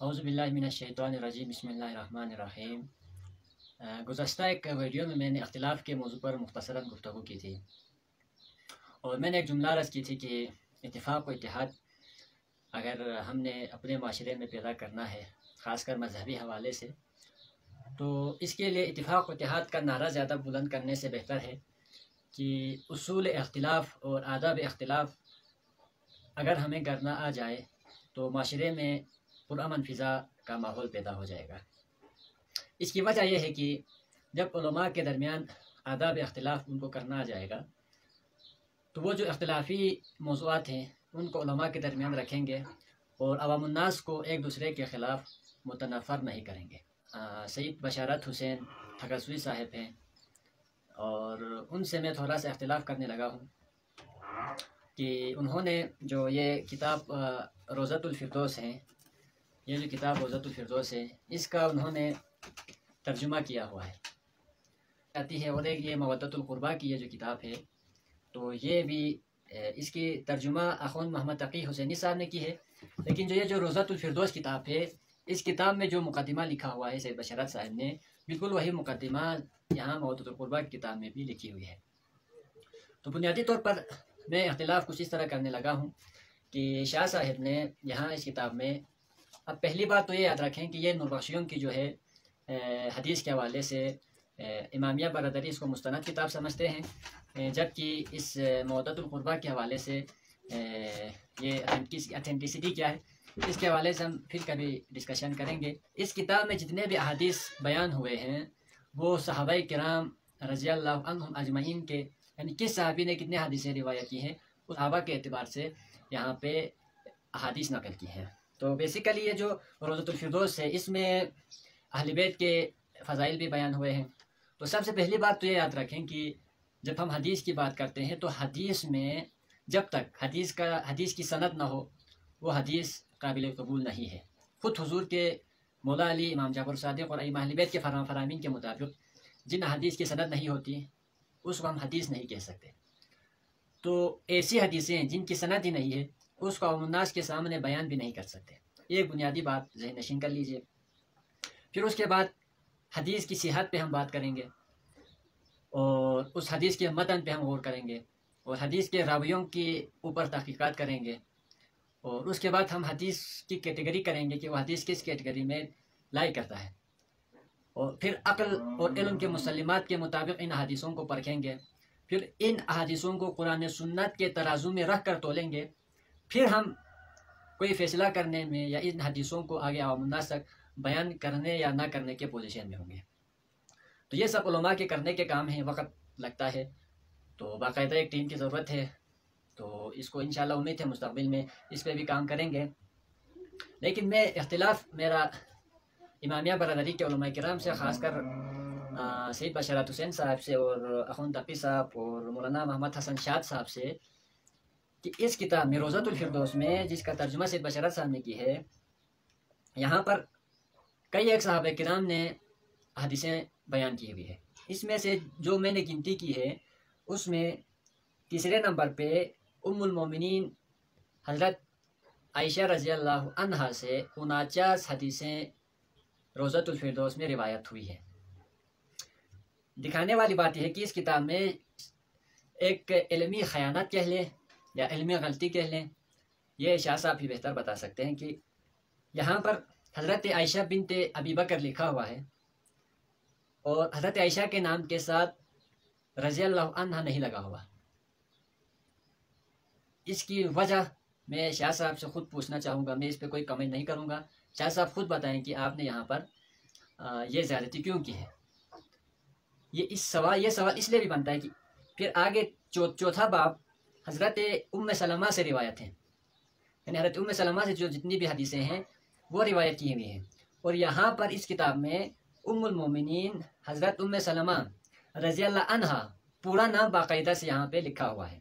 اعوذ باللہ من الشیطان الرجیم بسم اللہ الرحمن الرحیم۔ گزشتہ ایک ویڈیو میں نے اختلاف کے موضوع پر مختصراً گفتگو کی تھی اور میں نے ایک جملہ عرض کی تھی کہ اتفاق و اتحاد اگر ہم نے اپنے معاشرے میں پیدا کرنا ہے، خاص کر مذہبی حوالے سے، تو اس کے لیے اتفاق و اتحاد کا نعرہ زیادہ بلند کرنے سے بہتر ہے کہ اصول اختلاف اور آداب اختلاف اگر ہمیں کرنا آ جائے تو معاشرے میں پرامن فضا کا ماحول پیدا ہو جائے گا۔ اس کی وجہ یہ ہے کہ جب علماء کے درمیان آداب اختلاف ان کو کرنا آ جائے گا تو وہ جو اختلافی موضوعات ہیں ان کو علماء کے درمیان رکھیں گے اور عوام الناس کو ایک دوسرے کے خلاف متنفر نہیں کریں گے۔ سید بشارت حسین ٹھگسوی صاحب ہیں اور ان سے میں تھوڑا سا اختلاف کرنے لگا ہوں کہ انہوں نے جو یہ کتاب روضۃ الفردوس ہے، یہ جو کتاب روضۃ الفردوس ہے، اس کا انہوں نے ترجمہ کیا ہوا ہے آتی ہے، اور ایک یہ مودۃ القربہ کی یہ جو کتاب ہے تو یہ بھی اس کی ترجمہ اخوند محمد تقی حسینی صاحب نے کی ہے، لیکن جو یہ جو روضۃ الفردوس کتاب ہے، اس کتاب میں جو مقدمہ لکھا ہوا ہے سید بشارت صاحب نے، بالکل وہی مقدمہ یہاں مودۃ القربہ کی کتاب میں بھی لکھی ہوئی ہے۔ تو بنیادی طور پر میں اختلاف کچھ اس طرح کرنے لگا ہوں کہ شاہ صاحب نے یہاں اس کتاب میں، اب پہلی بات تو یہ یاد رکھیں کہ یہ نوربخشیوں کی جو ہے حدیث کے حوالے سے امامیہ برادری اس کو مستند کتاب سمجھتے ہیں، جبکہ اس مودۃ القربہ کے حوالے سے یہ اتھینٹسٹی کیا ہے اس کے حوالے سے ہم پھر کبھی ڈسکشن کریں گے۔ اس کتاب میں جتنے بھی احادیث بیان ہوئے ہیں وہ صحابہ کرام رضی اللہ عنہم اجمعین کے، یعنی کس صحابی نے کتنے حدیثیں روایت کی ہیں اس صحابہ کے اعتبار سے یہاں پہ احادیث نقل کی ہیں۔ تو بیسیکلی یہ جو روضۃ الفردوس ہے اس میں اہل بیت کے فضائل بھی بیان ہوئے ہیں۔ تو سب سے پہلی بات تو یہ یاد رکھیں کہ جب ہم حدیث کی بات کرتے ہیں تو حدیث میں جب تک حدیث کی سند نہ ہو وہ حدیث قابل قبول نہیں ہے۔ خود حضور کے مولا علی، امام جعفر صادق اور ائمہ اہل بیت کے فرامین کے مطابق جن حدیث کی سند نہیں ہوتی اس کو ہم حدیث نہیں کہہ سکتے۔ تو ایسی حدیثیں جن کی سند ہی نہیں ہے اس کو عوام الناس کے سامنے بیان بھی نہیں کر سکتے۔ یہ بنیادی بات ذہن نشین کر لیجئے۔ پھر اس کے بعد حدیث کی صحت پہ ہم بات کریں گے اور اس حدیث کے متن پہ ہم غور کریں گے اور حدیث کے راویوں کے اوپر تحقیقات کریں گے، اور اس کے بعد ہم حدیث کی کیٹیگری کریں گے کہ وہ حدیث کس کیٹیگری میں لائی کرتا ہے، اور پھر عقل اور علم کے مسلمات کے مطابق ان حدیثوں کو پرکھیں گے، پھر ان حدیثوں کو قرآن سنت کے ترازو میں رکھ کر تولیں گے، پھر ہم کوئی فیصلہ کرنے میں یا ان حدیثوں کو آگے عوام الناس تک بیان کرنے یا نہ کرنے کے پوزیشن میں ہوں گے۔ تو یہ سب علماء کے کرنے کے کام ہیں، وقت لگتا ہے، تو باقاعدہ ایک ٹیم کی ضرورت ہے، تو اس کو انشاءاللہ امید ہے مستقبل میں اس پہ بھی کام کریں گے۔ لیکن میں اختلاف میرا امامیہ برادری کے علماء کرام سے، خاص کر سید بشارت حسین صاحب سے اور اخوند تقی صاحب اور مولانا محمد حسن شاد صاحب سے، کہ اس کتاب میں روضۃ الفردوس میں جس کا ترجمہ سید بشارت صاحب نے کی ہے، یہاں پر کئی ایک صحابہ کرام نے حدیثیں بیان کی ہوئی ہے۔ اس میں سے جو میں نے گنتی کی ہے اس میں تیسرے نمبر پہ ام المومنین حضرت عائشہ رضی اللہ عنہا سے 49 حدیثیں روضۃ الفردوس میں روایت ہوئی ہے۔ دکھانے والی بات یہ ہے کہ اس کتاب میں ایک علمی خیانت کہہ لیں یا علمی غلطی کہہ لیں، یہ شاہ صاحب ہی بہتر بتا سکتے ہیں، کہ یہاں پر حضرت عائشہ بنت ابی بکر لکھا ہوا ہے اور حضرت عائشہ کے نام کے ساتھ رضی اللہ عنہ نہیں لگا ہوا۔ اس کی وجہ میں شاہ صاحب سے خود پوچھنا چاہوں گا، میں اس پہ کوئی کمنٹ نہیں کروں گا، شاہ صاحب خود بتائیں کہ آپ نے یہاں پر یہ زیادتی کیوں کی ہے۔ یہ سوال اس لیے بھی بنتا ہے کہ پھر آگے چوتھا باب حضرت ام سلمہ سے روایت ہیں، یعنی حضرت ام سلمہ سے جو جتنی بھی حدیثیں ہیں وہ روایت کی ہوئی ہیں، اور یہاں پر اس کتاب میں ام المومنین حضرت ام سلمہ رضی اللہ عنہا پورا نام باقاعدہ سے یہاں پہ لکھا ہوا ہے۔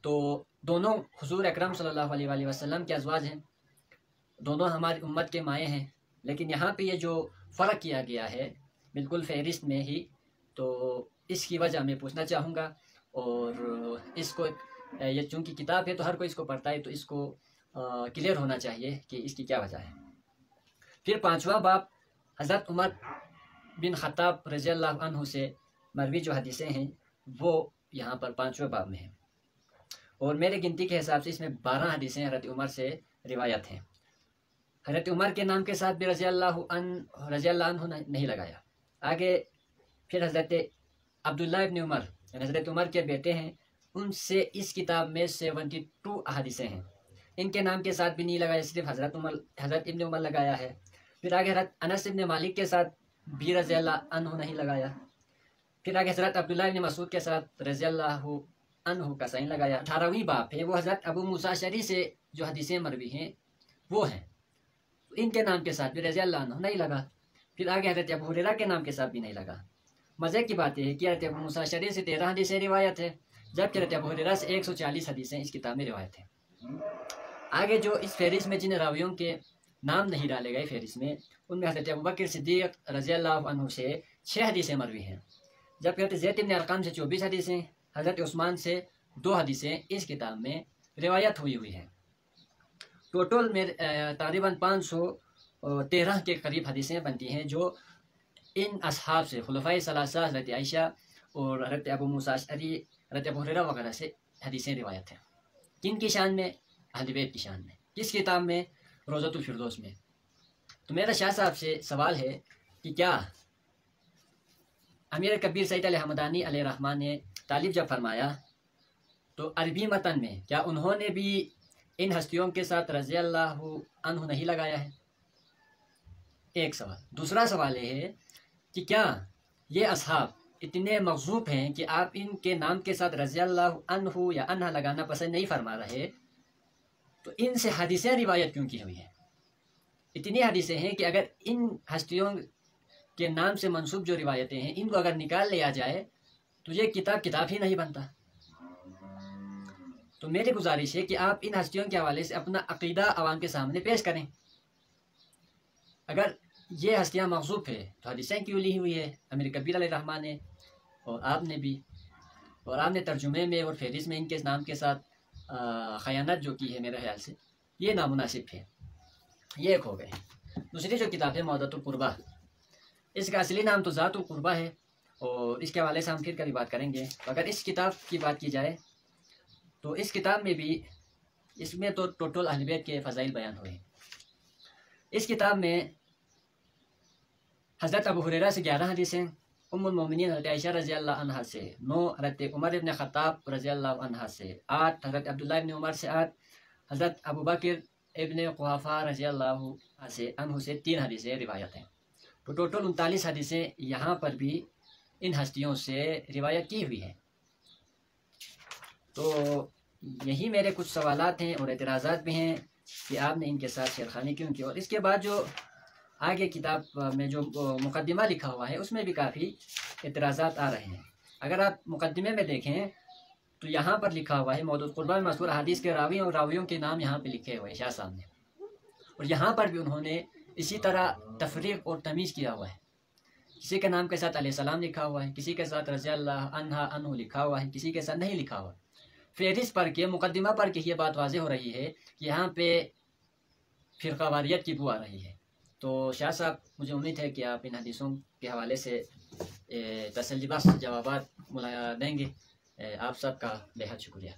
تو دونوں حضور اکرم صلی اللہ علیہ وآلہ وسلم کے ازواج ہیں، دونوں ہماری امت کے مائیں ہیں، لیکن یہاں پہ یہ جو فرق کیا گیا ہے بالکل فہرست میں ہی، تو اس کی وجہ میں پوچھنا چاہوں گا، اور اس کو یہ چونکہ کتاب ہے تو ہر کوئی اس کو پڑھتا ہے، تو اس کو کلیئر ہونا چاہیے کہ اس کی کیا وجہ ہے۔ پھر پانچواں باب حضرت عمر بن خطاب رضی اللہ عنہ سے مروی جو حدیثیں ہیں وہ یہاں پر پانچویں باب میں ہیں، اور میرے گنتی کے حساب سے اس میں 12 حدیثیں حضرت عمر سے روایت ہیں۔ حضرت عمر کے نام کے ساتھ بھی رضی اللہ عنہ نہیں لگایا۔ آگے پھر حضرت عبداللہ ابن عمر حضرت عمر کے بیٹے ہیں، ان سے اس کتاب میں 72 احادیثیں ہیں، ان کے نام کے ساتھ بھی نہیں لگایا، صرف حضرت ابن عمر لگایا ہے۔ پھر آگے حضرت انس ابن مالک کے ساتھ بھی رضی اللہ عنہ نہیں لگایا۔ پھر آگے حضرت عبداللہ ابن مسعود کے ساتھ رضی اللہ عنہ کا صحیح لگایا۔ 18ویں باب ہے وہ حضرت ابو موسیٰ اشعری سے جو حدیثیں مروی ہیں وہ ہیں، ان کے نام کے ساتھ بھی رضی اللہ عنہ نہیں لگا۔ پھر آگے حضرت ابو ہریرہ کے نام کے ساتھ بھی نہیں لگا۔ مزے کی بات یہ ہے کہ حضرت ابو موسیٰ اشعری سے 13 حدیثیں روایت ہے، جبکہ حضرت ابو ہریرہ سے 140 حدیثیں اس کتاب میں روایت ہیں۔ آگے جو اس فہرست میں جن راویوں کے نام نہیں ڈالے گئے فہرست میں، ان میں حضرت ابوبکر صدیق رضی اللہ عنہ سے 6 حدیثیں مروی ہیں، جبکہ حضرت زید بن ارقم سے 24 حدیثیں، حضرت عثمان سے 2 حدیثیں اس کتاب میں روایت ہوئی ہیں۔ ٹوٹل میں تقریباً 513 کے قریب حدیثیں بنتی ہیں جو ان اصحاب سے، خلفائے ثلاثہ حضرت عائشہ اور حضرت ابو موسیٰ اشعری، حضرت ابو ہریرہ وغیرہ سے حدیثیں روایت ہیں۔ کن کی شان میں؟ اہل بیت کی شان میں۔ کس کتاب میں؟ روضۃ الفردوس میں۔ تو میرا شاہ صاحب سے سوال ہے کہ کیا امیر کبیر سعید علی حمدانی علیہ الرحمٰن نے طالب جب فرمایا تو عربی متن میں کیا انہوں نے بھی ان ہستیوں کے ساتھ رضی اللہ عنہ نہیں لگایا ہے؟ ایک سوال۔ دوسرا سوال یہ ہے کہ کیا یہ اصحاب اتنے مغضوب ہیں کہ آپ ان کے نام کے ساتھ رضی اللہ عنہ یا عنہ لگانا پسند نہیں فرما رہے، تو ان سے حدیثیں روایت کیوں کی ہوئی ہیں؟ اتنی حدیثیں ہیں کہ اگر ان ہستیوں کے نام سے منسوب جو روایتیں ہیں ان کو اگر نکال لیا جائے تو یہ کتاب ہی نہیں بنتا۔ تو میری گزارش ہے کہ آپ ان ہستیوں کے حوالے سے اپنا عقیدہ عوام کے سامنے پیش کریں۔ اگر یہ ہستیاں مغضوب ہے تو حدیثیں کیوں لی ہوئی ہے امیر کبیر علیہ الرحمٰن نے اور آپ نے بھی، اور آپ نے ترجمے میں اور فہرست میں ان کے نام کے ساتھ خیانت جو کی ہے میرے خیال سے یہ نامناسب ہے۔ یہ ایک ہو گئے۔ دوسری جو کتاب ہے موعظۃ القربیٰ، اس کا اصلی نام تو ذات القربیٰ ہے، اور اس کے حوالے سے ہم پھر کبھی بات کریں گے۔ اگر اس کتاب کی بات کی جائے تو اس کتاب میں بھی، اس میں تو ٹوٹل اہل بیت کے فضائل بیان ہوئے۔ اس کتاب میں حضرت ابو ہریرہ سے 11 حدیثیں، ام المومنین حضرت عائشہ رضی اللہ عنہا سے 9، حضرت عمر ابن خطاب رضی اللہ عنہ سے 8، حضرت عبداللہ ابن عمر سے 8، حضرت ابوبکر ابن قحافہ رضی اللہ عنہ سے 3 حدیثیں روایت ہیں۔ تو ٹوٹل 39 حدیثیں یہاں پر بھی ان ہستیوں سے روایت کی ہوئی ہیں۔ تو یہی میرے کچھ سوالات ہیں اور اعتراضات بھی ہیں کہ آپ نے ان کے ساتھ چھیڑخانی کیوں کی، اور اس کے بعد جو آگے کتاب میں جو مقدمہ لکھا ہوا ہے اس میں بھی کافی اعتراضات آ رہے ہیں۔ اگر آپ مقدمے میں دیکھیں تو یہاں پر لکھا ہوا ہے موعظۃ القربیٰ میں مذکور احادیث کے راوی اور راویوں کے نام یہاں پہ لکھے ہوئے شاہ صاحب نے، اور یہاں پر بھی انہوں نے اسی طرح تفریق اور تمیز کیا ہوا ہے۔ کسی کے نام کے ساتھ علیہ السلام لکھا ہوا ہے، کسی کے ساتھ رضی اللہ عنہ لکھا ہوا ہے، کسی کے ساتھ نہیں لکھا ہوا۔ فہرست پڑھ کے، مقدمہ پڑھ کے یہ بات واضح ہو رہی ہے کہ یہاں پہ فرقہ واریت کی بو آ رہی ہے۔ تو شاہ صاحب مجھے امید ہے کہ آپ ان حدیثوں کے حوالے سے تسلی بخش جوابات دیں گے۔ آپ سب کا بے حد شکریہ۔